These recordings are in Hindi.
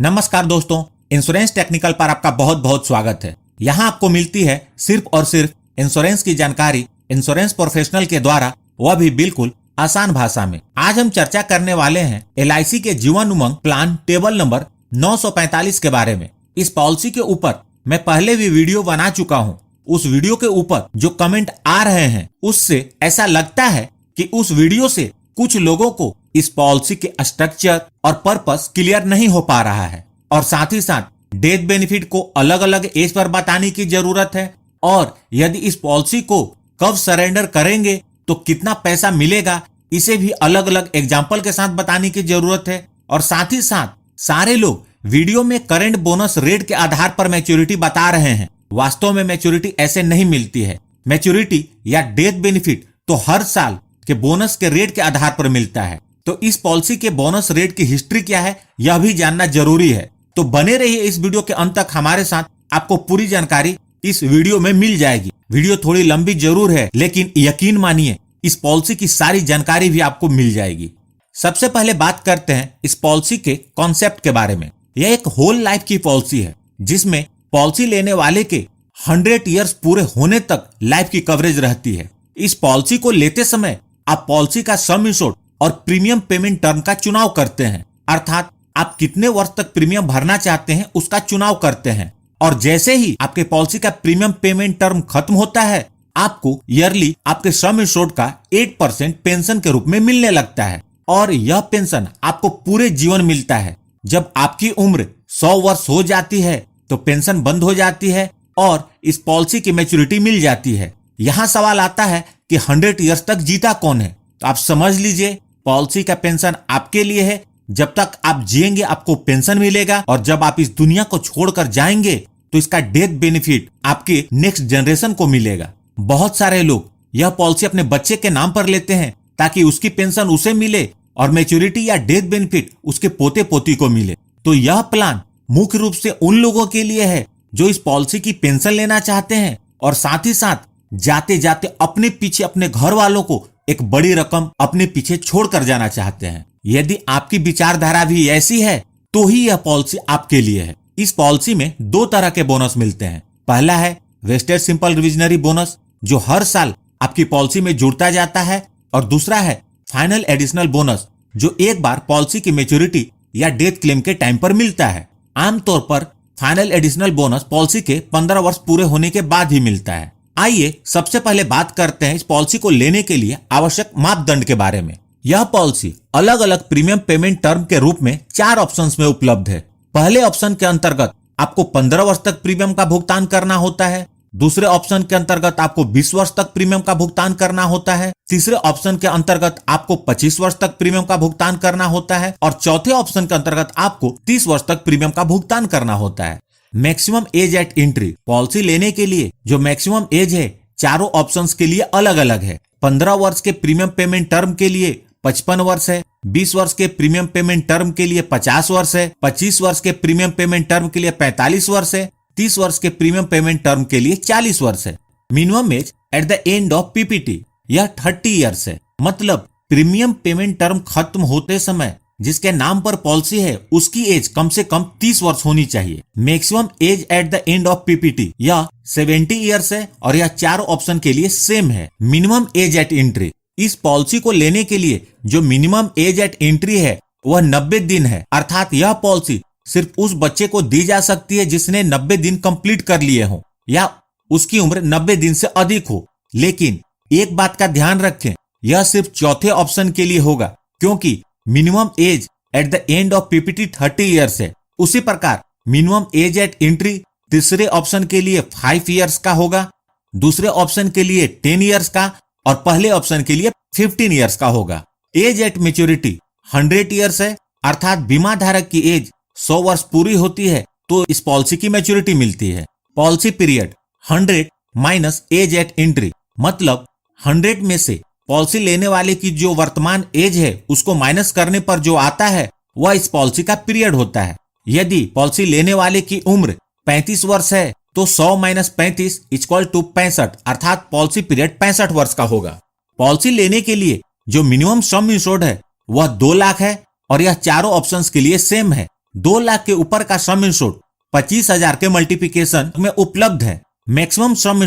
नमस्कार दोस्तों, इंश्योरेंस टेक्निकल पर आपका बहुत बहुत स्वागत है। यहाँ आपको मिलती है सिर्फ और सिर्फ इंश्योरेंस की जानकारी इंश्योरेंस प्रोफेशनल के द्वारा, वह भी बिल्कुल आसान भाषा में। आज हम चर्चा करने वाले हैं LIC के Jeevan Umang plan table number 945 के बारे में। इस पॉलिसी के ऊपर मैं पहले भी वीडियो बना चुका हूँ। उस वीडियो के ऊपर जो कमेंट आ रहे हैं उससे ऐसा लगता है कि उस वीडियो से कुछ लोगों को इस पॉलिसी के स्ट्रक्चर और पर्पस क्लियर नहीं हो पा रहा है, और साथ ही साथ डेथ बेनिफिट को अलग अलग एज पर बताने की जरूरत है, और यदि इस पॉलिसी को कब सरेंडर करेंगे तो कितना पैसा मिलेगा, इसे भी अलग अलग एग्जाम्पल के साथ बताने की जरूरत है। और साथ ही साथ सारे लोग वीडियो में करंट बोनस रेट के आधार पर मैच्योरिटी बता रहे हैं। वास्तव में मैच्योरिटी ऐसे नहीं मिलती है। मैच्योरिटी या डेथ बेनिफिट तो हर साल के बोनस के रेट के आधार पर मिलता है। तो इस पॉलिसी के बोनस रेट की हिस्ट्री क्या है, यह भी जानना जरूरी है। तो बने रहिए इस वीडियो के अंत तक हमारे साथ, आपको पूरी जानकारी इस वीडियो में मिल जाएगी। वीडियो थोड़ी लंबी जरूर है, लेकिन यकीन मानिए इस पॉलिसी की सारी जानकारी भी आपको मिल जाएगी। सबसे पहले बात करते हैं इस पॉलिसी के कॉन्सेप्ट के बारे में। यह एक होल लाइफ की पॉलिसी है, जिसमें पॉलिसी लेने वाले के 100 ईयर्स पूरे होने तक लाइफ की कवरेज रहती है। इस पॉलिसी को लेते समय आप पॉलिसी का सम इंश्योर्ड और प्रीमियम पेमेंट टर्म का चुनाव करते हैं, अर्थात आप कितने वर्ष तक प्रीमियम भरना चाहते हैं उसका चुनाव करते हैं। और जैसे ही आपके पॉलिसी का प्रीमियम पेमेंट टर्म खत्म होता है, आपको ईयरली आपके सम इंश्योर्ड का 8% पेंशन के रूप में मिलने लगता है, और यह पेंशन आपको पूरे जीवन मिलता है। जब आपकी उम्र 100 वर्ष हो जाती है तो पेंशन बंद हो जाती है और इस पॉलिसी की मैच्योरिटी मिल जाती है। यहाँ सवाल आता है कि 100 ईयर्स तक जीता कौन है? तो आप समझ लीजिए, पॉलिसी का पेंशन आपके लिए है। जब तक आप जिएंगे आपको पेंशन मिलेगा, और जब आप इस दुनिया को छोड़कर जाएंगे तो इसका डेथ बेनिफिट आपके नेक्स्ट जनरेशन को मिलेगा। बहुत सारे लोग यह पॉलिसी अपने बच्चे के नाम पर लेते हैं ताकि उसकी पेंशन उसे मिले और मैच्योरिटी या डेथ बेनिफिट उसके पोते पोती को मिले। तो यह प्लान मुख्य रूप से उन लोगों के लिए है जो इस पॉलिसी की पेंशन लेना चाहते हैं, और साथ ही साथ जाते जाते अपने पीछे अपने घर वालों को एक बड़ी रकम अपने पीछे छोड़कर जाना चाहते हैं। यदि आपकी विचारधारा भी ऐसी है तो ही यह पॉलिसी आपके लिए है। इस पॉलिसी में 2 तरह के बोनस मिलते हैं। पहला है वेस्टेड सिंपल रिविजनरी बोनस, जो हर साल आपकी पॉलिसी में जुड़ता जाता है, और दूसरा है फाइनल एडिशनल बोनस, जो एक बार पॉलिसी की मैच्योरिटी या डेथ क्लेम के टाइम पर मिलता है। आमतौर पर फाइनल एडिशनल बोनस पॉलिसी के 15 वर्ष पूरे होने के बाद ही मिलता है। आइए सबसे पहले बात करते हैं इस पॉलिसी को लेने के लिए आवश्यक मापदंड के बारे में। यह पॉलिसी अलग अलग प्रीमियम पेमेंट टर्म के रूप में 4 ऑप्शंस में उपलब्ध है। पहले ऑप्शन के अंतर्गत आपको 15 वर्ष तक प्रीमियम का भुगतान करना होता है। दूसरे ऑप्शन के अंतर्गत आपको 20 वर्ष तक प्रीमियम का भुगतान करना होता है। तीसरे ऑप्शन के अंतर्गत आपको 25 वर्ष तक प्रीमियम का भुगतान करना होता है, और चौथे ऑप्शन के अंतर्गत आपको 30 वर्ष तक प्रीमियम का भुगतान करना होता है। Maximum age at entry, policy लेने के लिए जो मैक्सिमम एज है चारों ऑप्शंस के लिए अलग अलग है। 15 वर्ष के प्रीमियम पेमेंट टर्म के लिए 55 वर्ष है, 20 वर्ष के प्रीमियम पेमेंट टर्म के लिए 50 वर्ष है, 25 वर्ष के प्रीमियम पेमेंट टर्म के लिए 45 वर्ष है, 30 वर्ष के प्रीमियम पेमेंट टर्म के लिए 40 वर्ष है। Minimum age at the end of PPT यह 30 ईयर्स है। मतलब प्रीमियम पेमेंट टर्म खत्म होते समय जिसके नाम पर पॉलिसी है उसकी एज कम से कम 30 वर्ष होनी चाहिए। Maximum age at the end of PPT यह 70 ईयर्स है, और यह चारों ऑप्शन के लिए सेम है। मिनिमम एज एट एंट्री, इस पॉलिसी को लेने के लिए जो मिनिमम एज एट एंट्री है वह 90 दिन है, अर्थात यह पॉलिसी सिर्फ उस बच्चे को दी जा सकती है जिसने 90 दिन कंप्लीट कर लिए हो या उसकी उम्र 90 दिन से अधिक हो। लेकिन एक बात का ध्यान रखें, यह सिर्फ चौथे ऑप्शन के लिए होगा, क्योंकि minimum age at the end of PPT 30 years है। उसी प्रकार मिनिमम एज एट एंट्री तीसरे ऑप्शन के लिए 5 ईयर्स का होगा, दूसरे ऑप्शन के लिए 10 ईयर्स का, और पहले ऑप्शन के लिए 15 ईयर्स का होगा। एज एट मैच्योरिटी 100 ईयर्स है, अर्थात बीमा धारक की एज 100 वर्ष पूरी होती है तो इस पॉलिसी की मैच्योरिटी मिलती है। Policy period 100 minus age at entry, मतलब 100 में से पॉलिसी लेने वाले की जो वर्तमान एज है उसको माइनस करने पर जो आता है वह इस पॉलिसी का पीरियड होता है। यदि पॉलिसी लेने वाले की उम्र 35 वर्ष है तो 100 माइनस 35 इक्वल टू 65, अर्थात पॉलिसी पीरियड 65 वर्ष का होगा। पॉलिसी लेने के लिए जो मिनिमम सम इंश्योर्ड है वह 2 लाख है, और यह चारों ऑप्शंस के लिए सेम है। 2 लाख के ऊपर का सम इंश्योर्ड 25,000 के मल्टीप्लिकेशन में उपलब्ध है। मैक्सिमम सम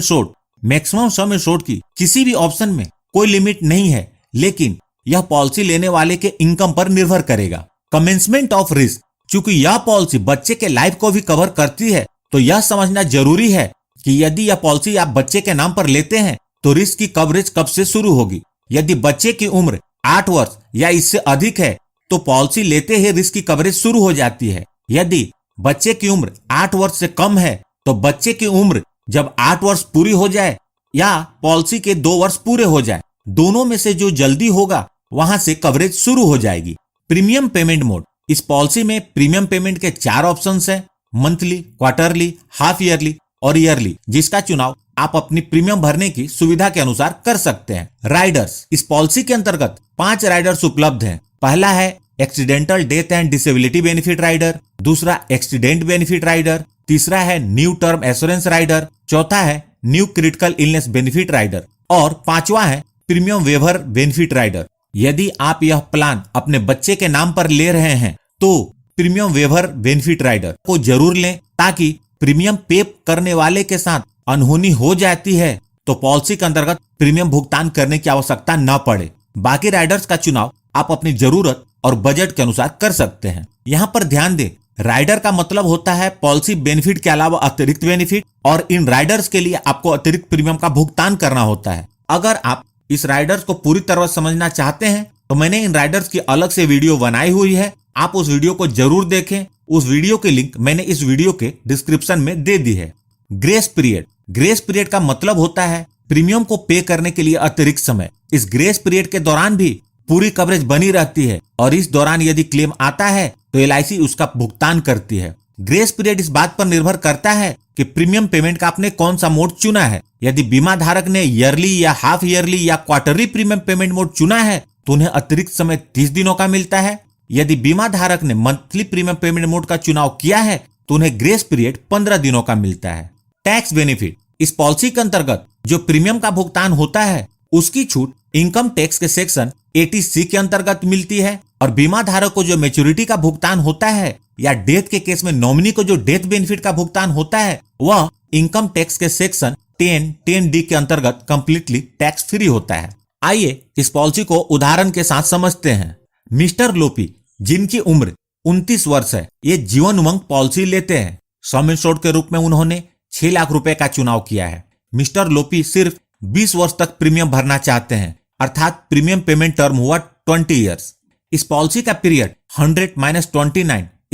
इंश्योर्ड की किसी भी ऑप्शन में कोई लिमिट नहीं है, लेकिन यह पॉलिसी लेने वाले के इनकम पर निर्भर करेगा। कमेंसमेंट ऑफ रिस्क, चूंकि यह पॉलिसी बच्चे के लाइफ को भी कवर करती है, तो यह समझना जरूरी है कि यदि यह पॉलिसी आप बच्चे के नाम पर लेते हैं तो रिस्क की कवरेज कब से शुरू होगी। यदि बच्चे की उम्र 8 वर्ष या इससे अधिक है तो पॉलिसी लेते ही रिस्क की कवरेज शुरू हो जाती है। यदि बच्चे की उम्र 8 वर्ष से कम है तो बच्चे की उम्र जब 8 वर्ष पूरी हो जाए या पॉलिसी के 2 वर्ष पूरे हो जाए, दोनों में से जो जल्दी होगा वहां से कवरेज शुरू हो जाएगी। प्रीमियम पेमेंट मोड, इस पॉलिसी में प्रीमियम पेमेंट के 4 ऑप्शंस हैं, मंथली, क्वार्टरली, हाफ ईयरली और ईयरली, जिसका चुनाव आप अपनी प्रीमियम भरने की सुविधा के अनुसार कर सकते हैं। राइडर्स, इस पॉलिसी के अंतर्गत 5 राइडर्स उपलब्ध हैं। पहला है accidental death and disability benefit rider, दूसरा एक्सीडेंट बेनिफिट राइडर, तीसरा है न्यू टर्म एश्योरेंस राइडर, चौथा है new critical illness benefit rider और पांचवा है प्रीमियम वेवर बेनिफिट राइडर। यदि आप यह प्लान अपने बच्चे के नाम पर ले रहे हैं तो प्रीमियम वेवर बेनिफिट राइडर को जरूर लें, ताकि प्रीमियम पे करने वाले के साथ अनहोनी हो जाती है तो पॉलिसी के अंतर्गत प्रीमियम भुगतान करने की आवश्यकता न पड़े। बाकी राइडर्स का चुनाव आप अपनी जरूरत और बजट के अनुसार कर सकते हैं। यहाँ पर ध्यान दें, राइडर का मतलब होता है पॉलिसी बेनिफिट के अलावा अतिरिक्त बेनिफिट, और इन राइडर्स के लिए आपको अतिरिक्त प्रीमियम का भुगतान करना होता है। अगर आप इस राइडर्स को पूरी तरह समझना चाहते हैं तो मैंने इन राइडर्स की अलग से वीडियो बनाई हुई है, आप उस वीडियो को जरूर देखें। उस वीडियो की लिंक मैंने इस वीडियो के डिस्क्रिप्शन में दे दी है। ग्रेस पीरियड का मतलब होता है प्रीमियम को पे करने के लिए अतिरिक्त समय। इस ग्रेस पीरियड के दौरान भी पूरी कवरेज बनी रहती है और इस दौरान यदि क्लेम आता है तो LIC उसका भुगतान करती है। ग्रेस पीरियड इस बात पर निर्भर करता है कि प्रीमियम पेमेंट का आपने कौन सा मोड चुना है। यदि बीमा धारक ने ईयरली या हाफ ईयरली या क्वार्टरली प्रीमियम पेमेंट मोड चुना है तो उन्हें अतिरिक्त समय 30 दिनों का मिलता है। यदि बीमा धारक ने मंथली प्रीमियम पेमेंट मोड का चुनाव किया है तो उन्हें ग्रेस पीरियड 15 दिनों का मिलता है। टैक्स बेनिफिट, इस पॉलिसी के अंतर्गत जो प्रीमियम का भुगतान होता है उसकी छूट इनकम टैक्स के सेक्शन 80C के अंतर्गत मिलती है, और बीमा धारक को जो मैच्योरिटी का भुगतान होता है या डेथ के केस में नॉमिनी को जो डेथ बेनिफिट का भुगतान होता है वह इनकम टैक्स के सेक्शन 10D के अंतर्गत कंप्लीटली टैक्स फ्री होता है। आइए इस पॉलिसी को उदाहरण के साथ समझते हैं। मिस्टर लोपी, जिनकी उम्र 29 वर्ष है, ये जीवन उमंग पॉलिसी लेते हैं। सम इंश्योर्ड के रूप में उन्होंने 6 लाख रुपए का चुनाव किया है। मिस्टर लोपी सिर्फ 20 वर्ष तक प्रीमियम भरना चाहते हैं, अर्थात प्रीमियम पेमेंट टर्म हुआ 20 ईयर्स। इस पॉलिसी का पीरियड 100 - 29 =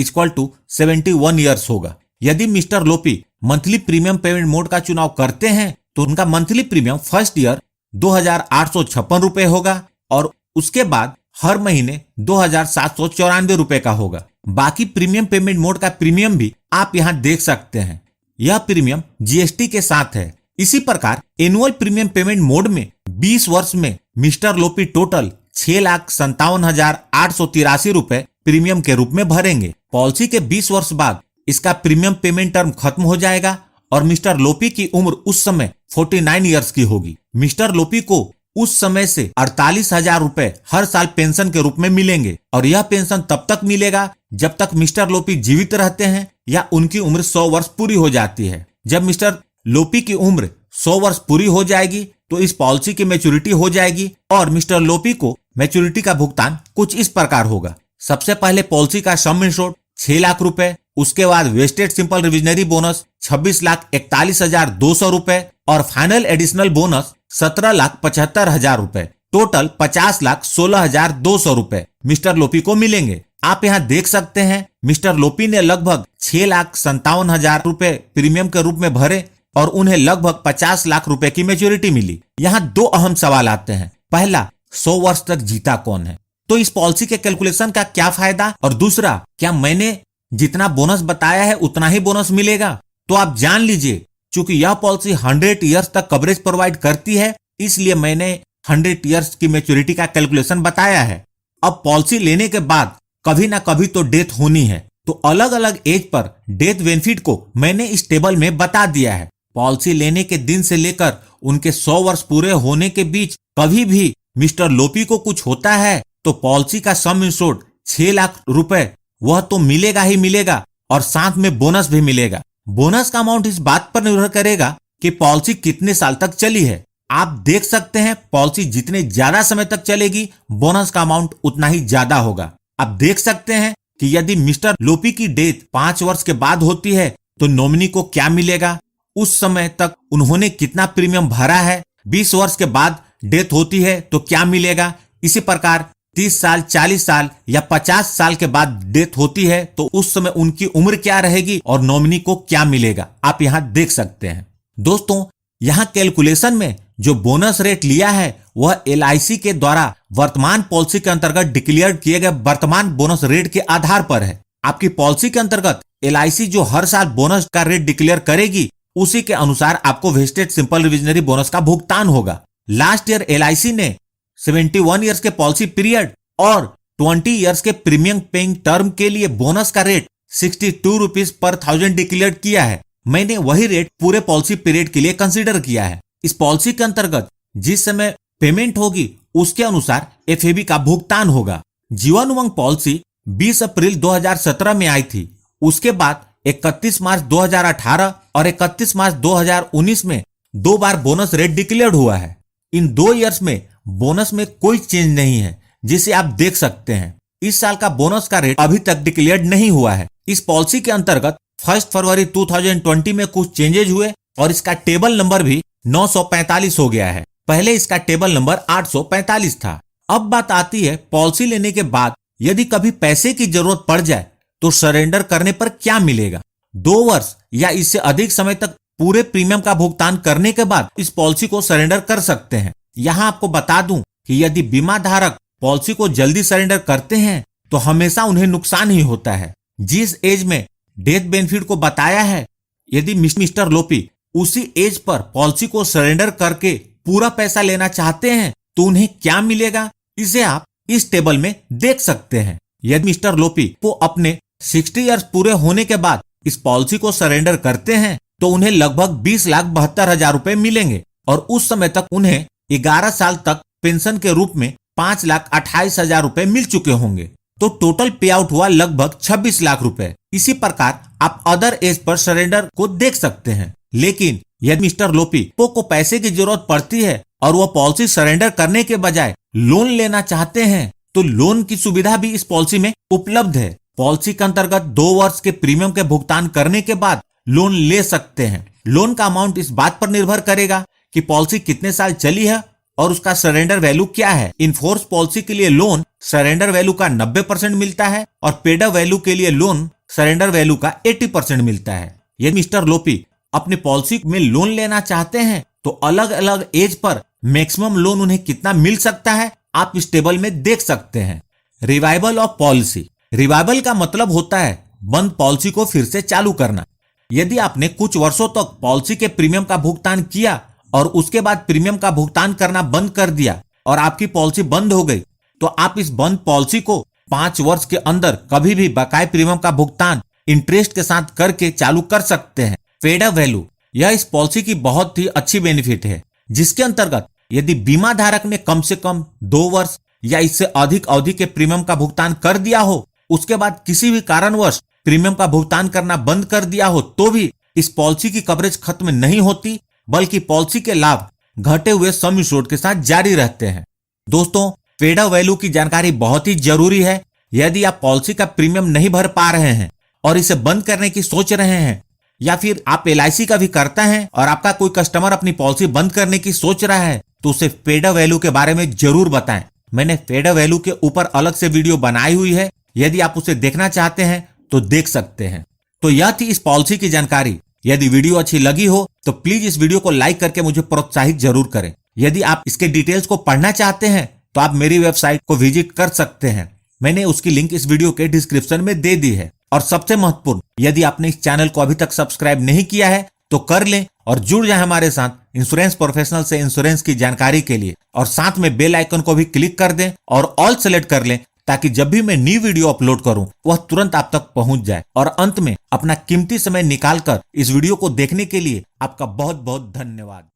71 ईयर्स होगा। यदि mister Lopi monthly premium payment mode का चुनाव करते हैं तो उनका मंथली प्रीमियम फर्स्ट ईयर 2,856 रुपए होगा और उसके बाद हर महीने 2,794 रुपए का होगा। बाकी प्रीमियम पेमेंट मोड का प्रीमियम भी आप यहाँ देख सकते हैं। यह प्रीमियम GST के साथ है। इसी प्रकार एनुअल प्रीमियम पेमेंट मोड में 20 वर्ष में मिस्टर लोपी टोटल 6,57,883 रुपए प्रीमियम के रूप में भरेंगे। पॉलिसी के 20 वर्ष बाद इसका प्रीमियम पेमेंट टर्म खत्म हो जाएगा और मिस्टर लोपी की उम्र उस समय 49 ईयर्स की होगी। मिस्टर लोपी को उस समय से 48,000 रुपए हर साल पेंशन के रूप में मिलेंगे, और यह पेंशन तब तक मिलेगा जब तक मिस्टर लोपी जीवित रहते हैं या उनकी उम्र 100 वर्ष पूरी हो जाती है। जब मिस्टर लोपी की उम्र 100 वर्ष पूरी हो जाएगी तो इस पॉलिसी की मैच्योरिटी हो जाएगी और मिस्टर लोपी को मैच्योरिटी का भुगतान कुछ इस प्रकार होगा। सबसे पहले पॉलिसी का सम इंश्योर्ड 6 लाख रुपए, उसके बाद वेस्टेड सिंपल रिविजनरी बोनस 26,41,200 रुपए और फाइनल एडिशनल बोनस 17,75,000 रुपए, टोटल 50,16,200 रुपए मिस्टर लोपी को मिलेंगे। आप यहाँ देख सकते हैं मिस्टर लोपी ने लगभग 6,57,000 रुपए प्रीमियम के रूप में भरे और उन्हें लगभग 50 लाख रुपए की मैच्योरिटी मिली। यहाँ 2 अहम सवाल आते हैं। पहला, 100 वर्ष तक जीता कौन है, तो इस पॉलिसी के कैलकुलेशन का क्या फायदा, और दूसरा, क्या मैंने जितना बोनस बताया है उतना ही बोनस मिलेगा। तो आप जान लीजिए, चूंकि यह पॉलिसी 100 ईयर्स तक कवरेज प्रोवाइड करती है, इसलिए मैंने 100 ईयर्स की मैच्योरिटी का कैलकुलेशन बताया है। अब पॉलिसी लेने के बाद कभी ना कभी तो डेथ होनी है, तो अलग अलग एज पर डेथ बेनिफिट को मैंने इस टेबल में बता दिया है। पॉलिसी लेने के दिन से लेकर उनके 100 वर्ष पूरे होने के बीच कभी भी मिस्टर लोपी को कुछ होता है तो पॉलिसी का सम इंश्योर्ड 6 लाख रुपए वह तो मिलेगा ही मिलेगा और साथ में बोनस भी मिलेगा। बोनस का अमाउंट इस बात पर निर्भर करेगा कि पॉलिसी कितने साल तक चली है। आप देख सकते हैं पॉलिसी जितने ज्यादा समय तक चलेगी बोनस का अमाउंट उतना ही ज्यादा होगा। आप देख सकते हैं कि यदि मिस्टर लोपी की डेथ 5 वर्ष के बाद होती है तो नॉमिनी को क्या मिलेगा, उस समय तक उन्होंने कितना प्रीमियम भरा है, 20 वर्ष के बाद डेथ होती है तो क्या मिलेगा, इसी प्रकार 30 साल, 40 साल या 50 साल के बाद डेथ होती है तो उस समय उनकी उम्र क्या रहेगी और नॉमिनी को क्या मिलेगा, आप यहाँ देख सकते हैं। दोस्तों, यहाँ कैलकुलेशन में जो बोनस रेट लिया है वह LIC के द्वारा वर्तमान पॉलिसी के अंतर्गत डिक्लेयर किए गए वर्तमान बोनस रेट के आधार पर है। आपकी पॉलिसी के अंतर्गत LIC जो हर साल बोनस का रेट डिक्लेयर करेगी उसी के अनुसार आपको वेस्टेड सिंपल रिविजनरी बोनस का भुगतान होगा। लास्ट ईयर LIC ने 71 ईयर्स के पॉलिसी पीरियड और 20 ईयर्स के प्रीमियम पेइंग टर्म के लिए बोनस का रेट 62 रुपीज पर 1000 डिक्लेयर किया है। मैंने वही रेट पूरे पॉलिसी पीरियड के लिए कंसीडर किया है। इस पॉलिसी के अंतर्गत जिस समय पेमेंट होगी उसके अनुसार FAB का भुगतान होगा। जीवन उमंग पॉलिसी 20 अप्रैल 2017 में आई थी। उसके बाद 31 मार्च 2018 और 31 मार्च 2019 में 2 बार बोनस रेट डिक्लेयर्ड हुआ है। इन 2 ईयर्स में बोनस में कोई चेंज नहीं है, जिसे आप देख सकते हैं। इस साल का बोनस का रेट अभी तक डिक्लेयर्ड नहीं हुआ है। इस पॉलिसी के अंतर्गत 1 फरवरी 2020 में कुछ चेंजेज हुए और इसका टेबल नंबर भी 945 हो गया है। पहले इसका टेबल नंबर 845 था। अब बात आती है पॉलिसी लेने के बाद यदि कभी पैसे की जरूरत पड़ जाए तो सरेंडर करने पर क्या मिलेगा। 2 वर्ष या इससे अधिक समय तक पूरे प्रीमियम का भुगतान करने के बाद इस पॉलिसी को सरेंडर कर सकते हैं। यहाँ आपको बता दूं कि यदि बीमा धारक पॉलिसी को जल्दी सरेंडर करते हैं तो हमेशा उन्हें नुकसान ही होता है। जिस एज में डेथ बेनिफिट को बताया है, यदि मिस्टर लोपी उसी एज पर पॉलिसी को सरेंडर करके पूरा पैसा लेना चाहते हैं तो उन्हें क्या मिलेगा, इसे आप इस टेबल में देख सकते हैं। यदि मिस्टर लोपी को अपने 60 ईयर्स पूरे होने के बाद इस पॉलिसी को सरेंडर करते हैं तो उन्हें लगभग 20,72,000 रुपए मिलेंगे और उस समय तक उन्हें 11 साल तक पेंशन के रूप में 5,28,000 रुपए मिल चुके होंगे। तो टोटल पे आउट हुआ लगभग 26 लाख रुपए। इसी प्रकार आप अदर एज पर सरेंडर को देख सकते हैं। लेकिन यदि मिस्टर लोपी को पैसे की जरूरत पड़ती है और वह पॉलिसी सरेंडर करने के बजाय लोन लेना चाहते हैं तो लोन की सुविधा भी इस पॉलिसी में उपलब्ध है। पॉलिसी के अंतर्गत 2 वर्ष के प्रीमियम के भुगतान करने के बाद लोन ले सकते हैं। लोन का अमाउंट इस बात पर निर्भर करेगा कि पॉलिसी कितने साल चली है और उसका सरेंडर वैल्यू क्या है। इनफोर्स पॉलिसी के लिए लोन सरेंडर वैल्यू का 90% मिलता है और पेड अप वैल्यू के लिए लोन सरेंडर वैल्यू का 80% मिलता है। यदि मिस्टर लोपी अपनी पॉलिसी में लोन लेना चाहते हैं तो अलग अलग एज पर मैक्सिमम लोन उन्हें कितना मिल सकता है आप इस टेबल में देख सकते हैं। Revival of policy. रिवाइवल का मतलब होता है बंद पॉलिसी को फिर से चालू करना। यदि आपने कुछ वर्षों तक पॉलिसी के प्रीमियम का भुगतान किया और उसके बाद प्रीमियम का भुगतान करना बंद कर दिया और आपकी पॉलिसी बंद हो गई तो आप इस बंद पॉलिसी को 5 वर्ष के अंदर कभी भी बकाया प्रीमियम का भुगतान इंटरेस्ट के साथ करके चालू कर सकते हैं। पेड अप वैल्यू, यह इस पॉलिसी की बहुत ही अच्छी बेनिफिट है, जिसके अंतर्गत यदि बीमा धारक ने कम से कम 2 वर्ष या इससे अधिक अवधि के प्रीमियम का भुगतान कर दिया हो, उसके बाद किसी भी कारणवश प्रीमियम का भुगतान करना बंद कर दिया हो तो भी इस पॉलिसी की कवरेज खत्म नहीं होती, बल्कि पॉलिसी के लाभ घटे हुए सम इंश्योर्ड के साथ जारी रहते हैं। दोस्तों, पेड अप वैल्यू की जानकारी बहुत ही जरूरी है। यदि आप पॉलिसी का प्रीमियम नहीं भर पा रहे हैं और इसे बंद करने की सोच रहे हैं या फिर आप LIC का भी करता है और आपका कोई कस्टमर अपनी पॉलिसी बंद करने की सोच रहा है तो उसे पेड अप वैल्यू के बारे में जरूर बताएं। मैंने पेड अप वैल्यू के ऊपर अलग से वीडियो बनाई हुई है, यदि आप उसे देखना चाहते हैं तो देख सकते हैं। तो यह थी इस पॉलिसी की जानकारी। यदि वीडियो अच्छी लगी हो तो प्लीज इस वीडियो को लाइक करके मुझे प्रोत्साहित जरूर करें। यदि आप इसके डिटेल्स को पढ़ना चाहते हैं तो आप मेरी वेबसाइट को विजिट कर सकते हैं। मैंने उसकी लिंक इस वीडियो के डिस्क्रिप्शन में दे दी है। और सबसे महत्वपूर्ण, यदि आपने इस चैनल को अभी तक सब्सक्राइब नहीं किया है तो कर लें और जुड़ जाए हमारे साथ इंश्योरेंस प्रोफेशनल से इंश्योरेंस की जानकारी के लिए। और साथ में बेल आइकन को भी क्लिक कर दें और ऑल सेलेक्ट कर लें ताकि जब भी मैं न्यू वीडियो अपलोड करूं वह तुरंत आप तक पहुंच जाए। और अंत में अपना कीमती समय निकालकर इस वीडियो को देखने के लिए आपका बहुत बहुत धन्यवाद।